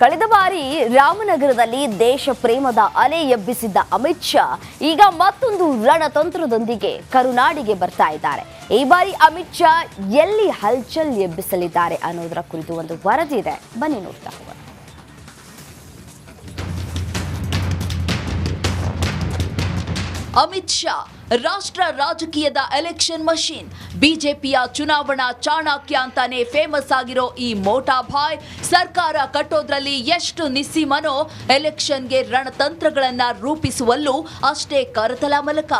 ಕಳೆದ ಬಾರಿ ರಾಮನಗರದಲ್ಲಿ ದೇಶ ಪ್ರೇಮದ ಅಲೆ ಎಬ್ಬಿಸಿದ್ದ ಅಮಿತ್ ಶಾ ಈಗ ಮತ್ತೊಂದು ರಣತಂತ್ರದೊಂದಿಗೆ ಕರುನಾಡಿಗೆ ಬರ್ತಾ ಇದ್ದಾರೆ. ಈ ಬಾರಿ ಅಮಿತ್ ಶಾ ಎಲ್ಲಿ ಹಲ್ಚಲ್ ಎಬ್ಬಿಸಲಿದ್ದಾರೆ ಅನ್ನೋದರ ಕುರಿತು ಒಂದು ವರದಿ ಇದೆ, ಬನ್ನಿ ನೋಡ್ತಾ ಹೋಗೋಣ. ಅಮಿತ್ ಶಾ ರಾಷ್ಟ್ರ ರಾಜಕೀಯದ ಎಲೆಕ್ಷನ್ ಮಷೀನ್. ಬಿಜೆಪಿಯ ಚುನಾವಣಾ ಚಾಣಕ್ಯ ಅಂತಾನೆ ಫೇಮಸ್ ಆಗಿರೋ ಈ ಮೋಟಾ ಭಾಯ್ ಸರ್ಕಾರ ಕಟ್ಟೋದ್ರಲ್ಲಿ ಎಷ್ಟು ನಿಸ್ಸೀಮನೋ ಎಲೆಕ್ಷನ್ಗೆ ರಣತಂತ್ರಗಳನ್ನ ರೂಪಿಸುವಲ್ಲೂ ಅಷ್ಟೇ ಕರತಲಮಲಕ.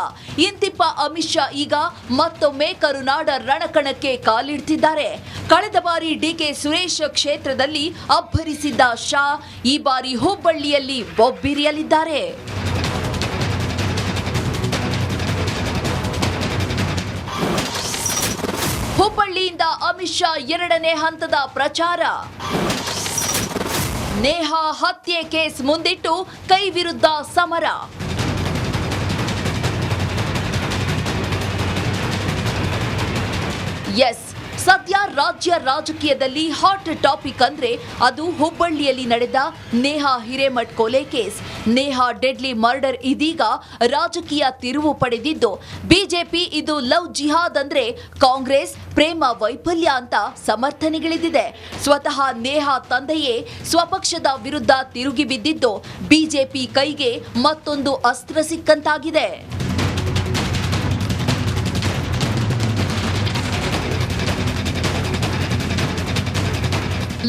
ಇಂತಿಪ್ಪ ಅಮಿತ್ ಶಾ ಈಗ ಮತ್ತೊಮ್ಮೆ ಕರುನಾಡ ರಣಕಣಕ್ಕೆ ಕಾಲಿಡ್ತಿದ್ದಾರೆ. ಕಳೆದ ಬಾರಿ ಡಿಕೆ ಸುರೇಶ್ ಕ್ಷೇತ್ರದಲ್ಲಿ ಅಬ್ಬರಿಸಿದ್ದ ಶಾ ಈ ಬಾರಿ ಹುಬ್ಬಳ್ಳಿಯಲ್ಲಿ ಬೊಬ್ಬಿರಿಯಲಿದ್ದಾರೆ. ಹುಬ್ಬಳ್ಳಿಯಿಂದ ಅಮಿತ್ ಶಾ ಎರಡನೇ ಹಂತದ ಪ್ರಚಾರ. ನೇಹಾ ಹತ್ಯೆ ಕೇಸ್ ಮುಂದಿಟ್ಟು ಕೈ ವಿರುದ್ಧ ಸಮರ. ಎಸ್, ಸದ್ಯ ರಾಜ್ಯ ರಾಜಕೀಯದಲ್ಲಿ ಹಾಟ್ ಟಾಪಿಕ್ ಅಂದ್ರೆ ಅದು ಹುಬ್ಬಳ್ಳಿಯಲ್ಲಿ ನಡೆದ ನೇಹಾ ಹಿರೇಮಠ್ ಕೊಲೆ ಕೇಸ್. ನೇಹಾ ಡೆಡ್ಲಿ ಮರ್ಡರ್ ಇದೀಗ ರಾಜಕೀಯ ತಿರುವು ಪಡೆದಿದ್ದು, ಬಿಜೆಪಿ ಇದು ಲವ್ ಜಿಹಾದ್ ಅಂದ್ರೆ ಕಾಂಗ್ರೆಸ್ ಪ್ರೇಮ ವೈಫಲ್ಯ ಅಂತ ಸಮರ್ಥನೆಗಿಳಿದಿದೆ. ಸ್ವತಃ ನೇಹಾ ತಂದೆಯೇ ಸ್ವಪಕ್ಷದ ವಿರುದ್ಧ ತಿರುಗಿ ಬಿದ್ದಿದ್ದು ಬಿಜೆಪಿ ಕೈಗೆ ಮತ್ತೊಂದು ಅಸ್ತ್ರ ಸಿಕ್ಕಂತಾಗಿದೆ.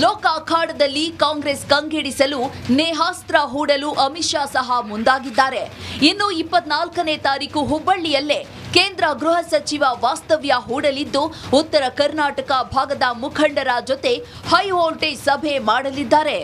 ಲೋಕ ಅಖಾಡದಲ್ಲಿ ಕಾಂಗ್ರೆಸ್ ಕಂಗೆಡಿಸಲು ನೇಹಾಸ್ತ್ರ ಹೂಡಲು ಅಮಿತ್ ಶಾ ಸಹ ಮುಂದಾಗಿದ್ದಾರೆ. ಇನ್ನು 24ನೇ ತಾರೀಕು ಹುಬ್ಬಳ್ಳಿಯಲ್ಲೇ ಕೇಂದ್ರ ಗೃಹ ಸಚಿವ ವಾಸ್ತವ್ಯ ಹೂಡಲಿದ್ದು ಉತ್ತರ ಕರ್ನಾಟಕ ಭಾಗದ ಮುಖಂಡರ ಜೊತೆ ಹೈ ವೋಲ್ಟೇಜ್ ಸಭೆ ಮಾಡಲಿದ್ದಾರೆ.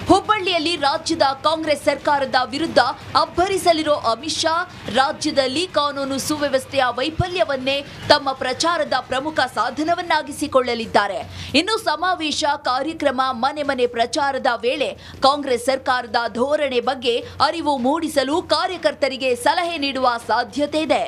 ಹುಬ್ಬಳ್ಳಿಯಲ್ಲಿ ರಾಜ್ಯದ ಕಾಂಗ್ರೆಸ್ ಸರ್ಕಾರದ ವಿರುದ್ಧ ಅಬ್ಬರಿಸಲಿರೋ ಅಮಿತ್ ಶಾ ರಾಜ್ಯದಲ್ಲಿ ಕಾನೂನು ಸುವ್ಯವಸ್ಥೆಯ ವೈಫಲ್ಯವನ್ನೇ ತಮ್ಮ ಪ್ರಚಾರದ ಪ್ರಮುಖ ಸಾಧನವನ್ನಾಗಿಸಿಕೊಳ್ಳಲಿದ್ದಾರೆ. ಇನ್ನು ಸಮಾವೇಶ ಕಾರ್ಯಕ್ರಮ ಮನೆ ಮನೆ ಪ್ರಚಾರದ ವೇಳೆ ಕಾಂಗ್ರೆಸ್ ಸರ್ಕಾರದ ಧೋರಣೆ ಬಗ್ಗೆ ಅರಿವು ಮೂಡಿಸಲು ಕಾರ್ಯಕರ್ತರಿಗೆ ಸಲಹೆ ನೀಡುವ ಸಾಧ್ಯತೆ ಇದೆ.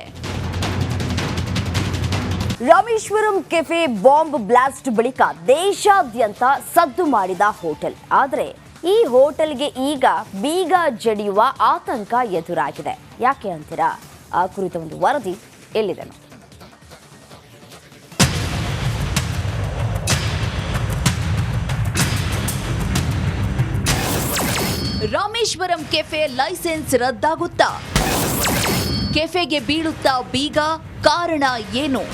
ರಾಮೇಶ್ವರಂ ಕೆಫೆ ಬಾಂಬ್ ಬ್ಲಾಸ್ಟ್ ಬಳಿಕ ದೇಶಾದ್ಯಂತ ಸದ್ದು ಮಾಡಿದ ಹೋಟೆಲ್. ಆದರೆ ಈ ಹೋಟೆಲ್ಗೆ ಈಗ ಬೀಗ ಜಡಿಯುವ ಆತಂಕ ಎದುರಾಗಿದೆ. ಯಾಕೆ ಅಂತೀರಾ? ಆ ಕುರಿತ ಒಂದು ವರದಿ ಎಲ್ಲಿದೆ ನೋಡಿ. ರಾಮೇಶ್ವರಂ ಕೆಫೆ ಲೈಸೆನ್ಸ್ ರದ್ದಾಗುತ್ತಾ? ಕೆಫೆಗೆ ಬೀಳುತ್ತಾ ಬೀಗ? ಕಾರಣ ಏನು?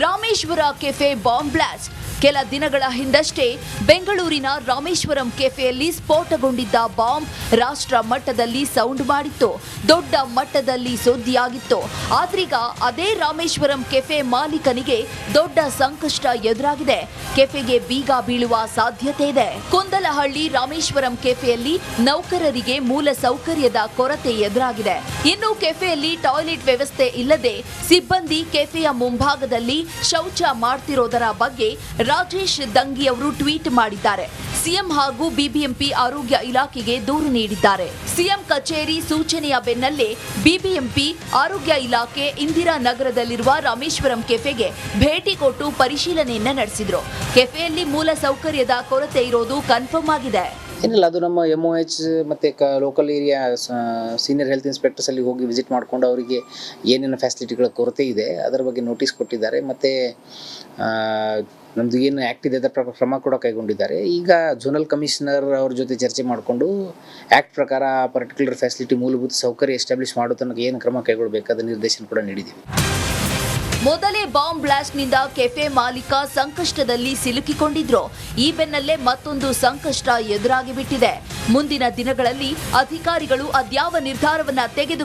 Rameshwara cafe bomb blast. ಕೆಲ ದಿನಗಳ ಹಿಂದಷ್ಟೇ ಬೆಂಗಳೂರಿನ ರಾಮೇಶ್ವರಂ ಕೆಫೆಯಲ್ಲಿ ಸ್ಫೋಟಗೊಂಡಿದ್ದ ಬಾಂಬ್ ರಾಷ್ಟ್ರ ಮಟ್ಟದಲ್ಲಿ ಸೌಂಡ್ ಮಾಡಿತ್ತು, ದೊಡ್ಡ ಮಟ್ಟದಲ್ಲಿ ಸುದ್ದಿಯಾಗಿತ್ತು. ಆದ್ರೀಗ ಅದೇ ರಾಮೇಶ್ವರಂ ಕೆಫೆ ಮಾಲೀಕನಿಗೆ ದೊಡ್ಡ ಸಂಕಷ್ಟ ಎದುರಾಗಿದೆ. ಕೆಫೆಗೆ ಬೀಗ ಬೀಳುವ ಸಾಧ್ಯತೆ ಇದೆ. ಕುಂದಲಹಳ್ಳಿ ರಾಮೇಶ್ವರಂ ಕೆಫೆಯಲ್ಲಿ ನೌಕರರಿಗೆ ಮೂಲ ಸೌಕರ್ಯದ ಕೊರತೆ ಎದುರಾಗಿದೆ. ಇನ್ನು ಕೆಫೆಯಲ್ಲಿ ಟಾಯ್ಲೆಟ್ ವ್ಯವಸ್ಥೆ ಇಲ್ಲದೆ ಸಿಬ್ಬಂದಿ ಕೆಫೆಯ ಮುಂಭಾಗದಲ್ಲಿ ಶೌಚ ಮಾಡ್ತಿರೋದರ ಬಗ್ಗೆ ರಾಜೇಶ್ ದಂಗಿ ಅವರು ಟ್ವೀಟ್ ಮಾಡಿದ್ದಾರೆ. ಸಿಎಂ ಹಾಗೂ ಬಿಬಿಎಂಪಿ ಆರೋಗ್ಯ ಇಲಾಖೆಗೆ ದೂರು ನೀಡಿದ್ದಾರೆ. ಸಿಎಂ ಕಚೇರಿ ಸೂಚನೆಯ ಬೆನ್ನಲ್ಲೇ ಬಿಬಿಎಂಪಿ ಆರೋಗ್ಯ ಇಲಾಖೆ ಇಂದಿರಾನಗರದಲ್ಲಿರುವ ರಾಮೇಶ್ವರಂ ಕೆಫೆಗೆ ಭೇಟಿ ಕೊಟ್ಟು ಪರಿಶೀಲನೆಯನ್ನ ನಡೆಸಿದ್ರು. ಕೆಫೆಯಲ್ಲಿ ಮೂಲ ಸೌಕರ್ಯದ ಕೊರತೆ ಇರೋದು ಕನ್ಫರ್ಮ್ ಆಗಿದೆ. ಏನಿಲ್ಲ, ಅದು ನಮ್ಮ MOH ಮತ್ತು local area senior health inspectors ಅಲ್ಲಿ ಹೋಗಿ ವಿಸಿಟ್ ಮಾಡಿಕೊಂಡು ಅವರಿಗೆ ಏನೇನು ಫ್ಯಾಸಿಲಿಟಿಗಳ ಕೊರತೆ ಇದೆ ಅದರ ಬಗ್ಗೆ ನೋಟಿಸ್ ಕೊಟ್ಟಿದ್ದಾರೆ. ಮತ್ತು ನಮ್ಮದು ಏನು ಆ್ಯಕ್ಟ್ ಇದೆ ಅದರ ಪ್ರಕಾರ ಕ್ರಮ ಕೂಡ ಕೈಗೊಂಡಿದ್ದಾರೆ. ಈಗ ಝೋನಲ್ ಕಮಿಷನರ್ ಅವ್ರ ಜೊತೆ ಚರ್ಚೆ ಮಾಡಿಕೊಂಡು ಆ್ಯಕ್ಟ್ ಪ್ರಕಾರ ಪರ್ಟಿಕ್ಯುಲರ್ ಫ್ಯಾಸಿಲಿಟಿ ಮೂಲಭೂತ ಸೌಕರ್ಯ ಎಸ್ಟಾಬ್ಲಿಷ್ ಮಾಡೋ ತನಕ ಏನು ಕ್ರಮ ಕೈಗೊಳ್ಳಬೇಕಾದ ನಿರ್ದೇಶನ ಕೂಡ ನೀಡಿದ್ದೀವಿ. ಮೊದಲೇ ಬಾಂಬ್ ಬ್ಲಾಸ್ಟ್ನಿಂದ ಕೆಫೆ ಮಾಲೀಕ ಸಂಕಷ್ಟದಲ್ಲಿ ಸಿಲುಕಿಕೊಂಡಿದ್ರು. ಈ ಬೆನ್ನಲ್ಲೇ ಮತ್ತೊಂದು ಸಂಕಷ್ಟ ಎದುರಾಗಿ ಬಿಟ್ಟಿದೆ. ಮುಂದಿನ ದಿನಗಳಲ್ಲಿ ಅಧಿಕಾರಿಗಳು ಅದ್ಯಾವ ನಿರ್ಧಾರವನ್ನ ತೆಗೆದುಕೊಂಡು